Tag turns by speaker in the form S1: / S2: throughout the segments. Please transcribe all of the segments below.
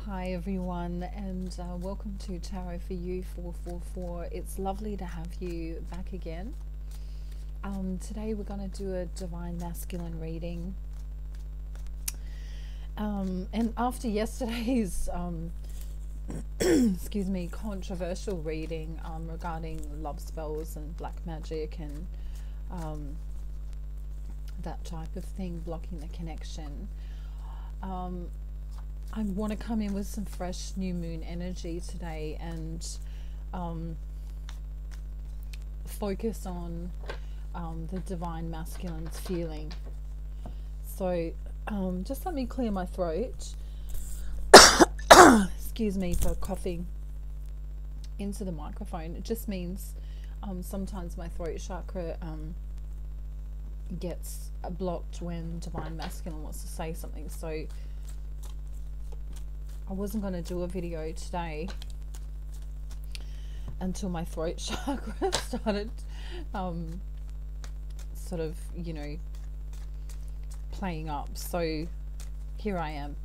S1: Hi everyone, and welcome to Tarot for You 444. It's lovely to have you back again. Today we're going to do a Divine Masculine reading. And after yesterday's excuse me, controversial reading regarding love spells and black magic and that type of thing, blocking the connection, I want to come in with some fresh new moon energy today and focus on the Divine Masculine's feeling. So just let me clear my throat. Excuse me for coughing into the microphone. It just means sometimes my throat chakra gets blocked when Divine Masculine wants to say something. So I wasn't going to do a video today until my throat chakra started sort of, you know, playing up. So here I am.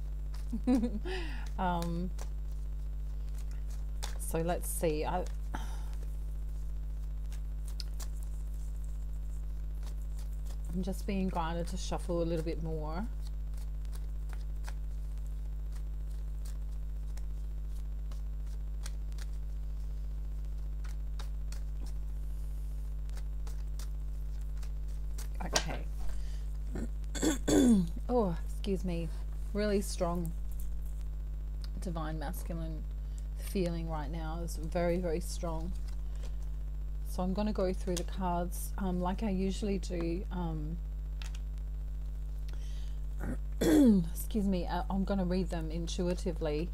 S1: So let's see. I'm just being guided to shuffle a little bit more. Okay. Oh, excuse me. Really strong Divine Masculine feeling right now. Is very, very strong. So I'm going to go through the cards like I usually do. Excuse me. I'm going to read them intuitively.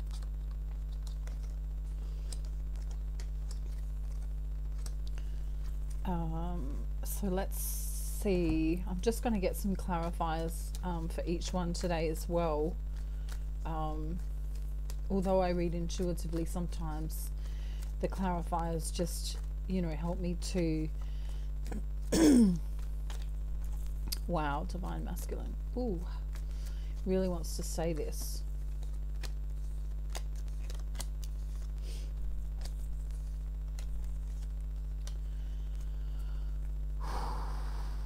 S1: So let's see. I'm just going to get some clarifiers for each one today as well. Although I read intuitively, sometimes the clarifiers just, you know, help me to wow, Divine Masculine. Ooh, really wants to say this.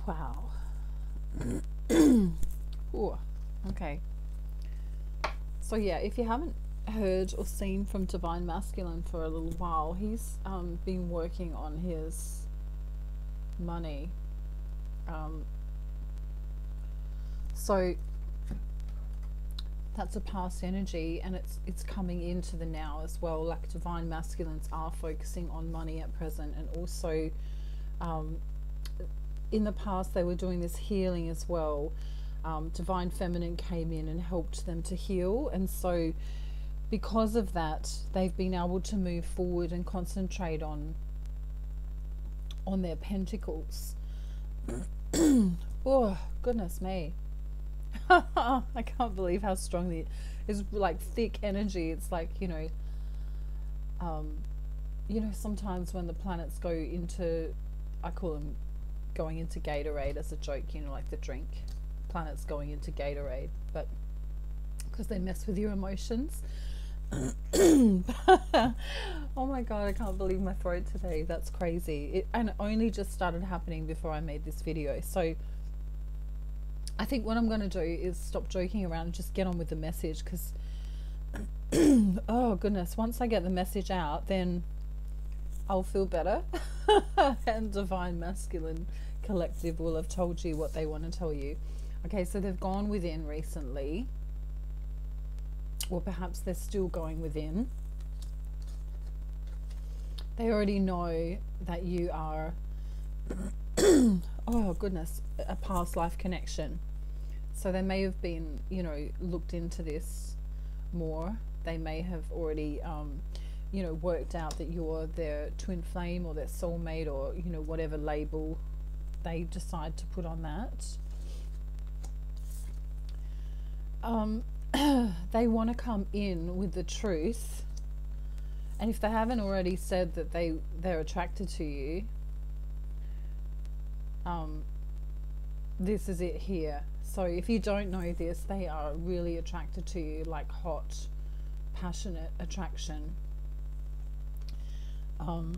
S1: Wow. Ooh, okay. So yeah, if you haven't heard or seen from Divine Masculine for a little while, he's been working on his money. So that's a past energy, and it's coming into the now as well. Like Divine Masculines are focusing on money at present, and also in the past they were doing this healing as well. Divine Feminine came in and helped them to heal, and so because of that they've been able to move forward and concentrate on their pentacles. Oh goodness me. I can't believe how strong it's like thick energy. It's like, you know, sometimes when the planets go into, I call them going into Gatorade as a joke, you know, like the drink, planets going into Gatorade, but because they mess with your emotions. Oh my god, I can't believe my throat today. That's crazy. And it only just started happening before I made this video. So I think what I'm going to do is stop joking around and just get on with the message, because oh goodness, once I get the message out, then I'll feel better. And Divine Masculine Collective will have told you what they want to tell you. Okay, so they've gone within recently, or perhaps they're still going within. They already know that you are oh goodness, a past life connection. So they may have been, you know, looked into this more. They may have already you know, worked out that you're their twin flame or their soulmate, or, you know, whatever label they decide to put on that. They want to come in with the truth, and if they haven't already said that they're attracted to you, this is it here. So if you don't know this, they are really attracted to you like hot passionate attraction. Oh,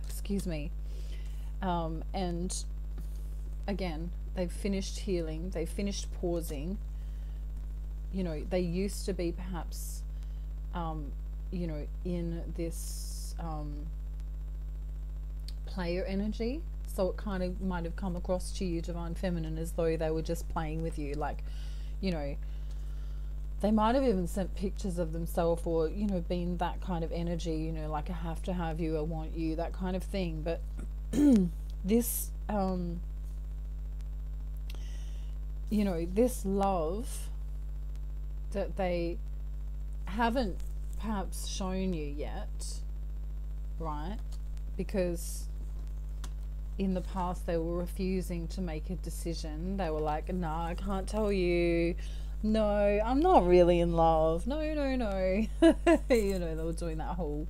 S1: excuse me. And again, they've finished healing, they've finished pausing. You know, they used to be perhaps, you know, in this player energy. So it kind of might have come across to you, Divine Feminine, as though they were just playing with you. Like, you know, they might have even sent pictures of themselves, or, you know, been that kind of energy, you know, like I have to have you, I want you, that kind of thing. But this, you know, this love that they haven't perhaps shown you yet, right? Because in the past they were refusing to make a decision. They were like, nah, I can't tell you. No, I'm not really in love. No. You know, they were doing that whole,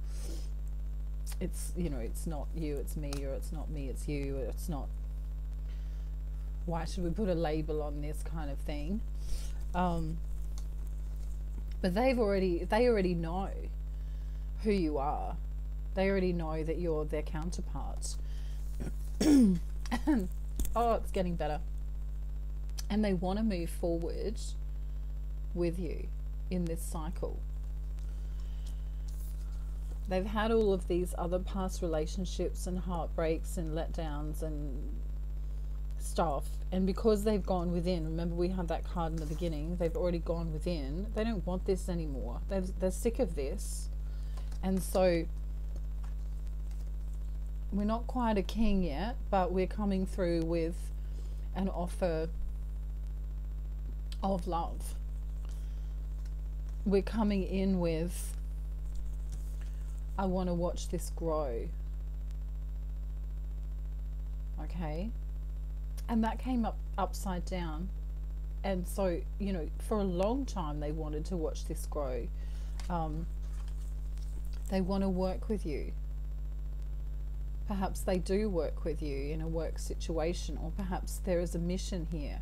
S1: it's, you know, it's not you, it's me, or it's not me, it's you, or it's not, why should we put a label on this kind of thing? But they already know who you are. They already know that you're their counterpart. And, oh, it's getting better. And they want to move forward with you in this cycle. They've had all of these other past relationships and heartbreaks and letdowns and stuff, and because they've gone within, remember we had that card in the beginning, they've already gone within, they don't want this anymore. They're sick of this. And so we're not quite a king yet, but we're coming through with an offer of love. We're coming in with, I want to watch this grow. Okay? And that came up upside down. And so, you know, for a long time they wanted to watch this grow. They want to work with you. Perhaps they do work with you in a work situation, or perhaps there is a mission here.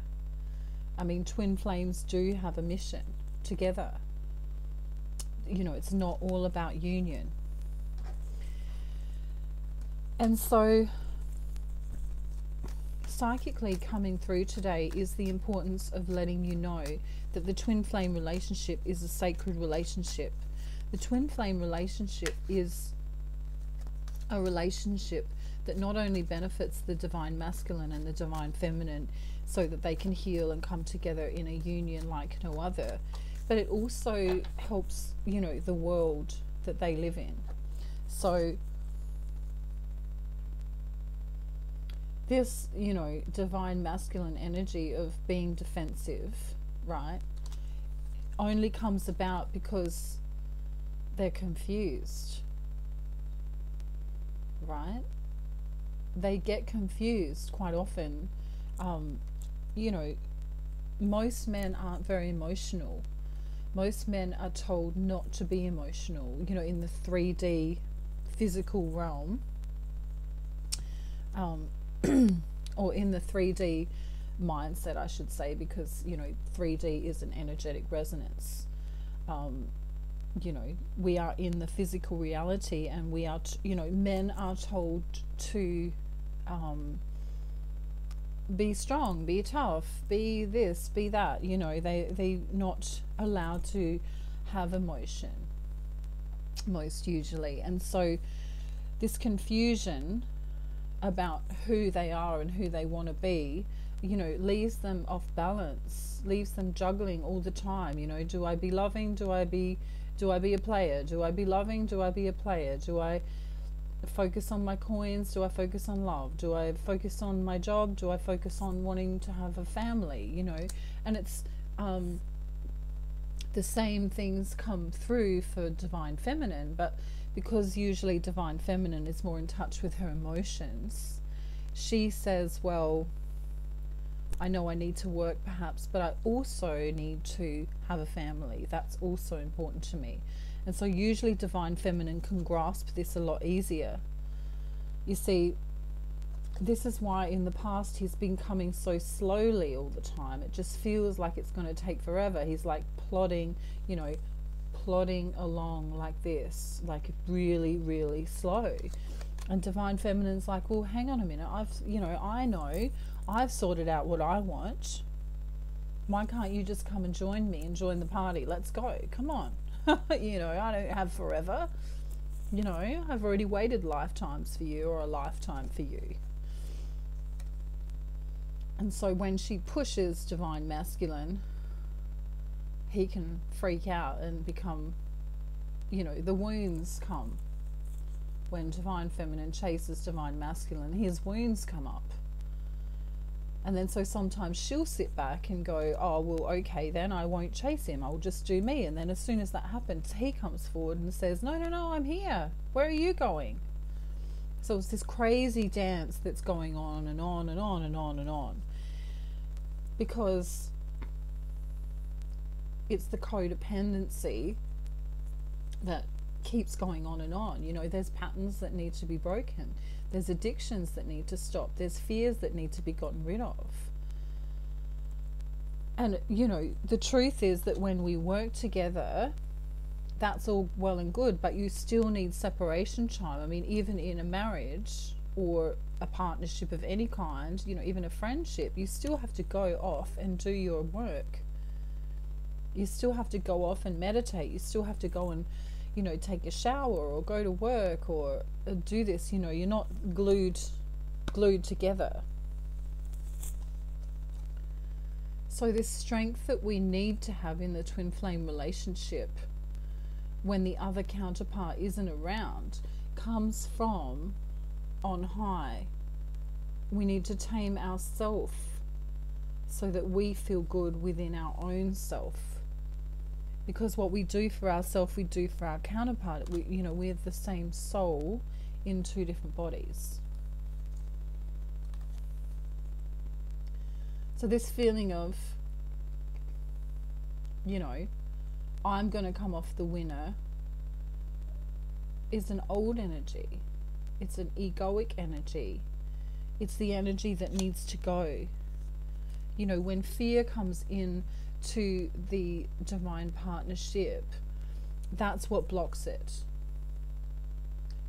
S1: I mean, twin flames do have a mission together. You know, it's not all about union. And so psychically coming through today is the importance of letting you know that the twin flame relationship is a sacred relationship. The twin flame relationship is a relationship that not only benefits the divine masculine and the divine feminine so that they can heal and come together in a union like no other, but it also helps, you know, the world that they live in. So this, you know, divine masculine energy of being defensive, right, only comes about because they're confused, right? They get confused quite often. You know, most men aren't very emotional. Most men are told not to be emotional, you know, in the 3D physical realm, or in the 3D mindset, I should say, because, you know, 3D is an energetic resonance. You know, we are in the physical reality, and we are, you know, men are told to be strong, be tough, be this, be that. You know, they're not allowed to have emotion most usually. And so this confusion about who they are and who they want to be, you know, leaves them off balance, leaves them juggling all the time. You know, do I be loving? Do I be a player? Do I be loving? Do I be a player? Do I focus on my coins? Do I focus on love? Do I focus on my job? Do I focus on wanting to have a family? You know, and it's the same things come through for divine feminine, but because usually divine feminine is more in touch with her emotions, she says, well, I know I need to work perhaps, but I also need to have a family. That's also important to me. And so usually divine feminine can grasp this a lot easier. You see, this is why in the past he's been coming so slowly all the time. It just feels like it's going to take forever. He's like plodding, you know, plodding along like this, like really, really slow. And Divine Feminine's like, well, hang on a minute. I know I've sorted out what I want. Why can't you just come and join me and join the party? Let's go. Come on. I don't have forever. I've already waited lifetimes for you, or a lifetime for you. And so when she pushes Divine Masculine, he can freak out and become, the wounds come. When Divine Feminine chases Divine Masculine, his wounds come up. And then so sometimes she'll sit back and go, oh, well, okay, then I won't chase him. I'll just do me. And then as soon as that happens, he comes forward and says, no, I'm here. Where are you going? So it's this crazy dance that's going on and on and on and on and on. Because it's the codependency that keeps going on and on. There's patterns that need to be broken. There's addictions that need to stop. There's fears that need to be gotten rid of. And, the truth is that when we work together, that's all well and good, but you still need separation time. I mean, even in a marriage or a partnership of any kind, even a friendship, you still have to go off and do your work. You still have to go off and meditate. You still have to go and take a shower or go to work or do this. You're not glued together. So this strength that we need to have in the twin flame relationship when the other counterpart isn't around comes from on high. We need to tame ourselves so that we feel good within our own self. Because what we do for ourselves, we do for our counterpart. We're the same soul in two different bodies. So this feeling of, I'm going to come off the winner is an old energy. It's an egoic energy. It's the energy that needs to go. When fear comes in to the divine partnership, that's what blocks it.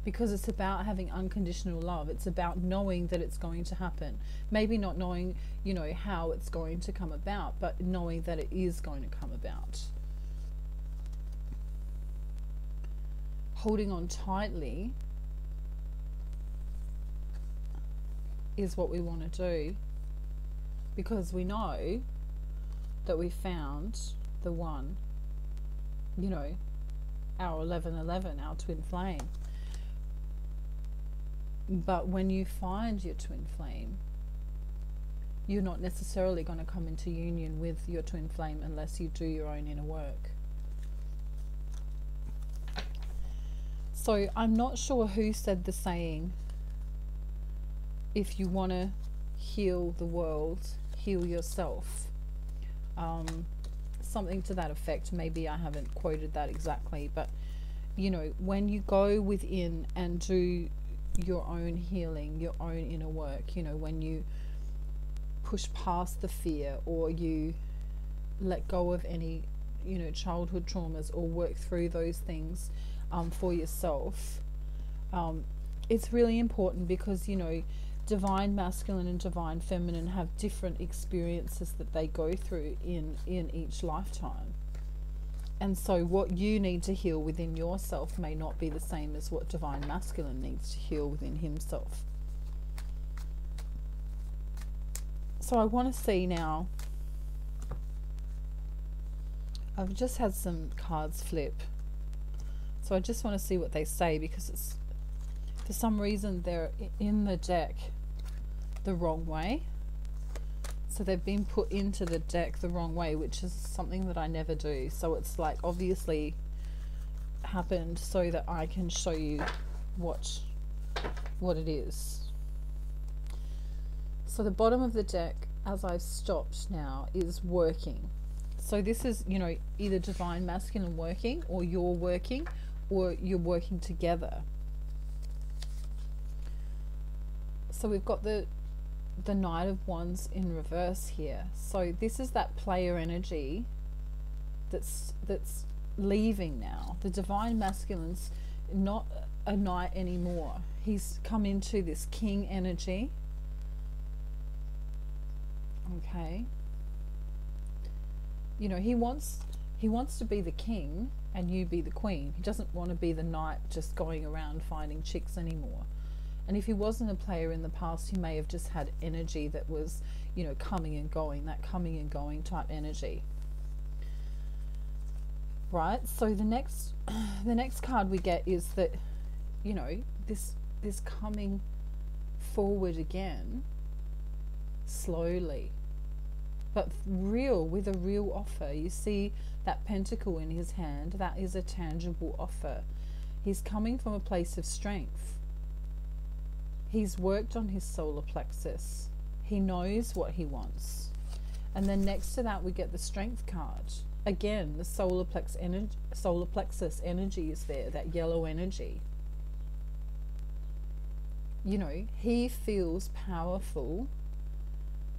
S1: Because it's about having unconditional love. It's about knowing that it's going to happen. Maybe not knowing, how it's going to come about, but knowing that it is going to come about. Holding on tightly is what we want to do, because we know that we found the one, our 1111, our twin flame. But when you find your twin flame, you're not necessarily going to come into union with your twin flame unless you do your own inner work. So I'm not sure who said the saying, if you want to heal the world, heal yourself. Something to that effect. Maybe I haven't quoted that exactly, but when you go within and do your own healing, your own inner work, when you push past the fear, or you let go of any childhood traumas, or work through those things for yourself, it's really important, because divine masculine and divine feminine have different experiences that they go through in each lifetime. And so what you need to heal within yourself may not be the same as what divine masculine needs to heal within himself. So I want to see now, I've just had some cards flip, so I just want to see what they say, because it's, for some reason they're in the deck the wrong way. So they've been put into the deck the wrong way, which is something that I never do. So it's like obviously happened so that I can show you what it is. So the bottom of the deck, as I've stopped now, is working. So this is, either divine masculine working, or you're working together. So we've got the Knight of Wands in reverse here. So this is that player energy that's leaving now. The divine masculine's not a knight anymore. He's come into this king energy. Okay. You know, he wants to be the king and you be the queen. He doesn't want to be the knight just going around finding chicks anymore. And if he wasn't a player in the past, he may have just had energy that was, you know, coming and going, that coming and going type energy. Right? So the next card we get is that, you know, this coming forward again, slowly, but with a real offer. You see that pentacle in his hand, that is a tangible offer. He's coming from a place of strength. He's worked on his solar plexus. He knows what he wants. And then next to that we get the strength card. Again, the solar plexus energy is there, that yellow energy. You know, he feels powerful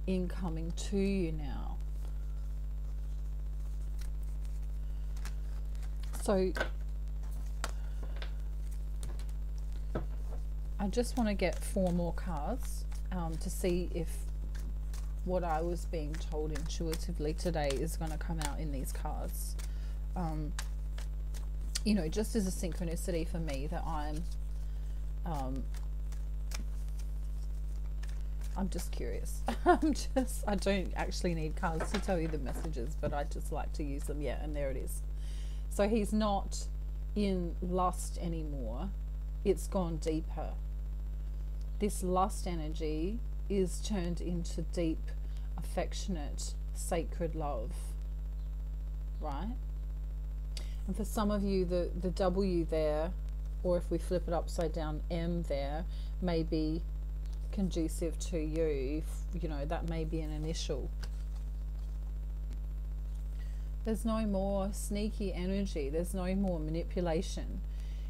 S1: in coming to you now. So I just want to get 4 more cards to see if what I was being told intuitively today is going to come out in these cards. You know, just as a synchronicity for me that I'm just curious. I don't actually need cards to tell you the messages, but I just like to use them. Yeah, and there it is. So he's not in lust anymore. It's gone deeper. This lust energy is turned into deep, affectionate, sacred love. Right? And for some of you, the W there, or if we flip it upside down, M there, may be conducive to you. You know, that may be an initial. There's no more sneaky energy. There's no more manipulation.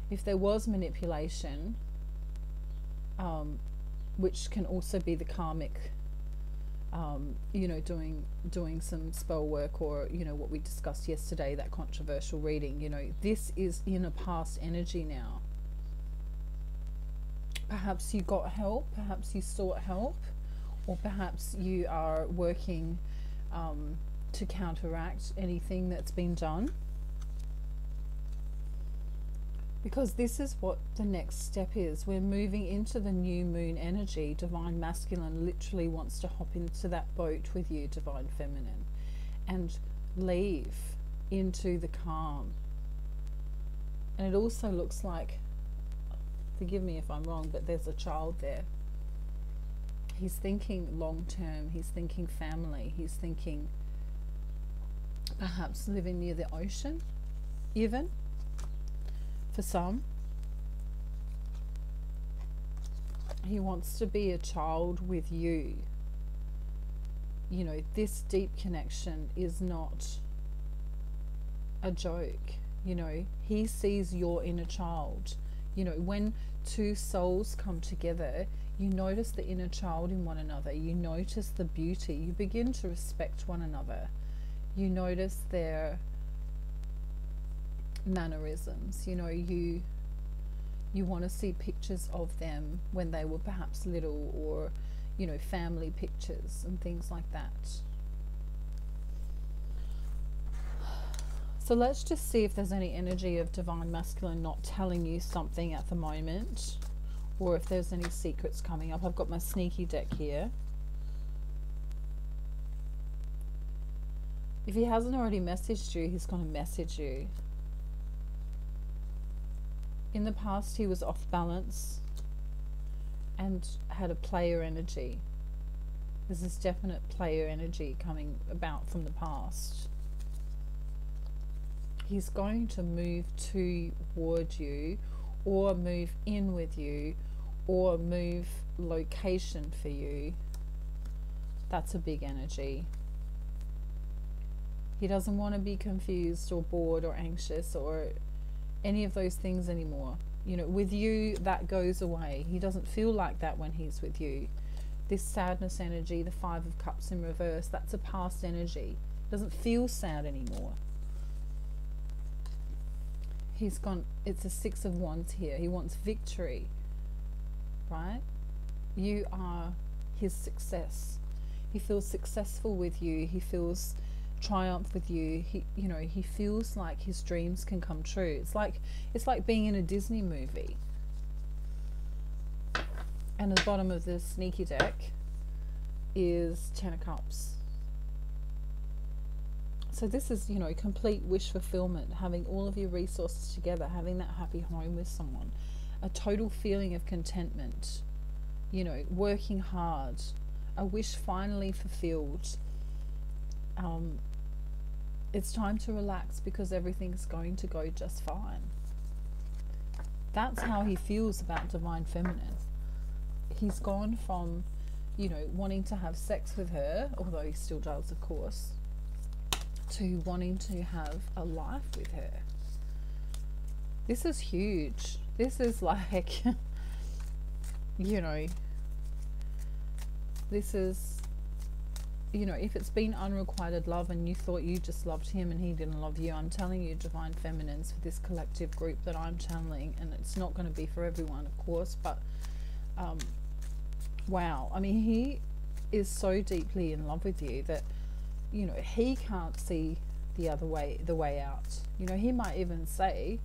S1: If there was manipulation, which can also be the karmic, you know, doing some spell work, or, you know, what we discussed yesterday, that controversial reading, you know, this is in a past energy now. Perhaps you got help, perhaps you sought help, or perhaps you are working to counteract anything that's been done. Because this is what the next step is. We're moving into the new moon energy. Divine Masculine literally wants to hop into that boat with you, Divine Feminine, and leave into the calm. And it also looks like, forgive me if I'm wrong, but there's a child there. He's thinking long term. He's thinking family. He's thinking perhaps living near the ocean, even for some. He wants to be a child with you. You know, this deep connection is not a joke. You know, he sees your inner child. You know, when two souls come together, you notice the inner child in one another. You notice the beauty. You begin to respect one another. You notice their mannerisms. You know, you want to see pictures of them when they were perhaps little, or, you know, family pictures and things like that. So let's just see if there's any energy of Divine Masculine not telling you something at the moment, or if there's any secrets coming up. I've got my sneaky deck here. If he hasn't already messaged you, he's going to message you. In the past, he was off balance and had a player energy. There's this definite player energy coming about from the past. He's going to move toward you, or move in with you, or move location for you. That's a big energy. He doesn't want to be confused or bored or anxious or any of those things anymore. You know, with you, that goes away. He doesn't feel like that when he's with you. This sadness energy, the 5 of Cups in reverse, that's a past energy. Doesn't feel sad anymore. He's gone, it's a Six of Wands here. He wants victory, right? You are his success. He feels successful with you. He feels triumph with you. He feels like his dreams can come true. It's like being in a Disney movie. And at the bottom of the sneaky deck is Ten of Cups. So this is, complete wish fulfillment, having all of your resources together, having that happy home with someone, a total feeling of contentment, working hard, a wish finally fulfilled. It's time to relax because everything's going to go just fine. That's how he feels about Divine Feminine. He's gone from, wanting to have sex with her, although he still does, of course, to wanting to have a life with her. This is huge. This is like, this is, if it's been unrequited love and you thought you just loved him and he didn't love you, I'm telling you, Divine Feminines, for this collective group that I'm channeling, and it's not going to be for everyone, of course, but wow. I mean, he is so deeply in love with you that, he can't see the way out. He might even say,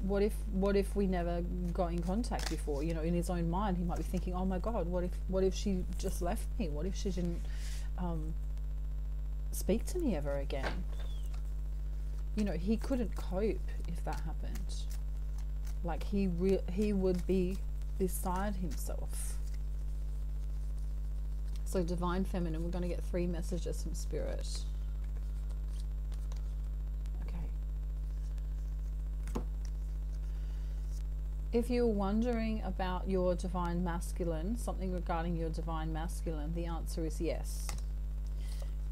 S1: what if we never got in contact before? In his own mind, he might be thinking, oh my God, what if she just left me? What if she didn't speak to me ever again? He couldn't cope if that happened. Like he would be beside himself. So Divine Feminine, we're going to get 3 messages from Spirit. If you're wondering about your Divine Masculine, something regarding your Divine Masculine, the answer is yes.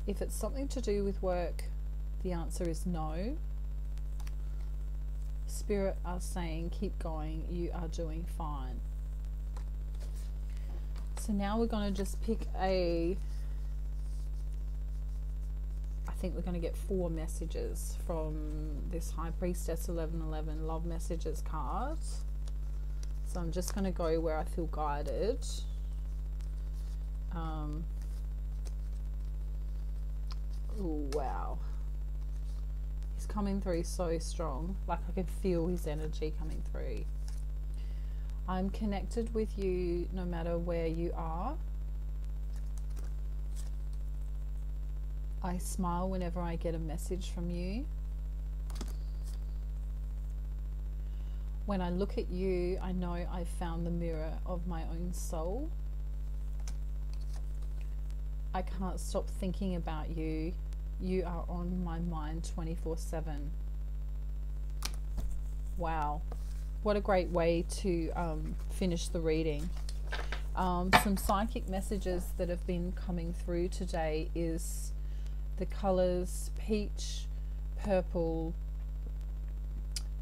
S1: If it's something to do with work, the answer is no. Spirit are saying, keep going, you are doing fine. So now we're going to just pick I think we're going to get 4 messages from this High Priestess 1111 Love Messages card. So I'm just going to go where I feel guided. Oh, wow. He's coming through so strong. Like I can feel his energy coming through. I'm connected with you no matter where you are. I smile whenever I get a message from you. When I look at you, I know I've found the mirror of my own soul. I can't stop thinking about you. You are on my mind 24/7. Wow. What a great way to finish the reading. Some psychic messages that have been coming through today is the colors peach, purple,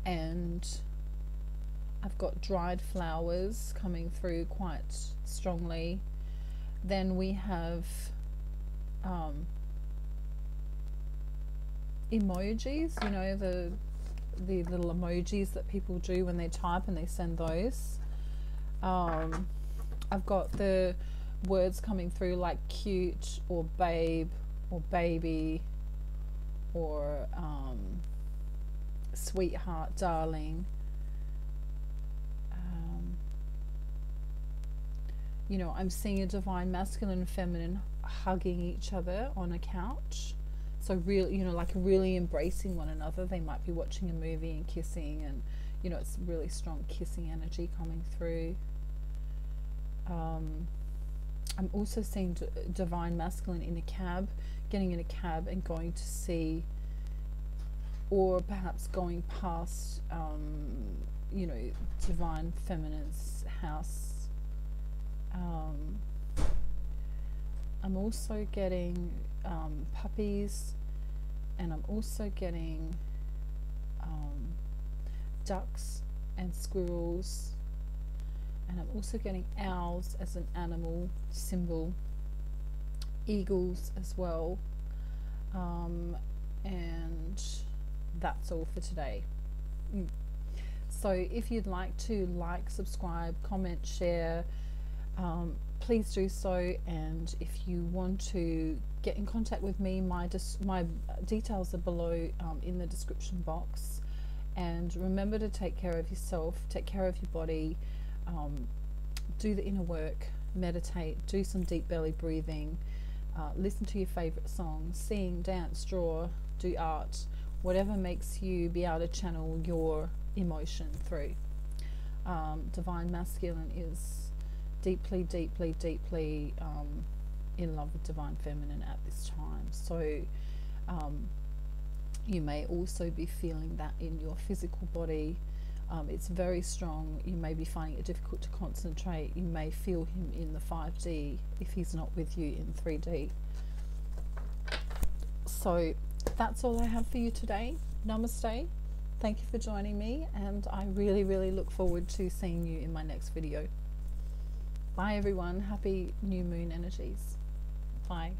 S1: and I've got dried flowers coming through quite strongly. Then we have emojis, the little emojis that people do when they type and they send those. I've got the words coming through like cute or babe or baby or sweetheart, darling. I'm seeing a Divine Masculine and Feminine hugging each other on a couch. So really, like really embracing one another. They might be watching a movie and kissing, and it's really strong kissing energy coming through. I'm also seeing Divine Masculine in a cab, getting in a cab and going to see, or perhaps going past, Divine Feminine's house. I'm also getting puppies, and I'm also getting ducks and squirrels, and I'm also getting owls as an animal symbol, eagles as well, and that's all for today. So if you'd like to like, subscribe, comment, share, please do so. And if you want to get in contact with me, my details are below in the description box. And remember to take care of yourself, take care of your body, do the inner work, meditate, do some deep belly breathing, listen to your favorite songs, sing, dance, draw, do art, whatever makes you be able to channel your emotion through. Divine Masculine is deeply, deeply, deeply in love with Divine Feminine at this time. So you may also be feeling that in your physical body. It's very strong. You may be finding it difficult to concentrate. You may feel him in the 5D if he's not with you in 3D. So that's all I have for you today. Namaste. Thank you for joining me, and I really, really look forward to seeing you in my next video. Bye everyone. Happy new moon energies. Bye.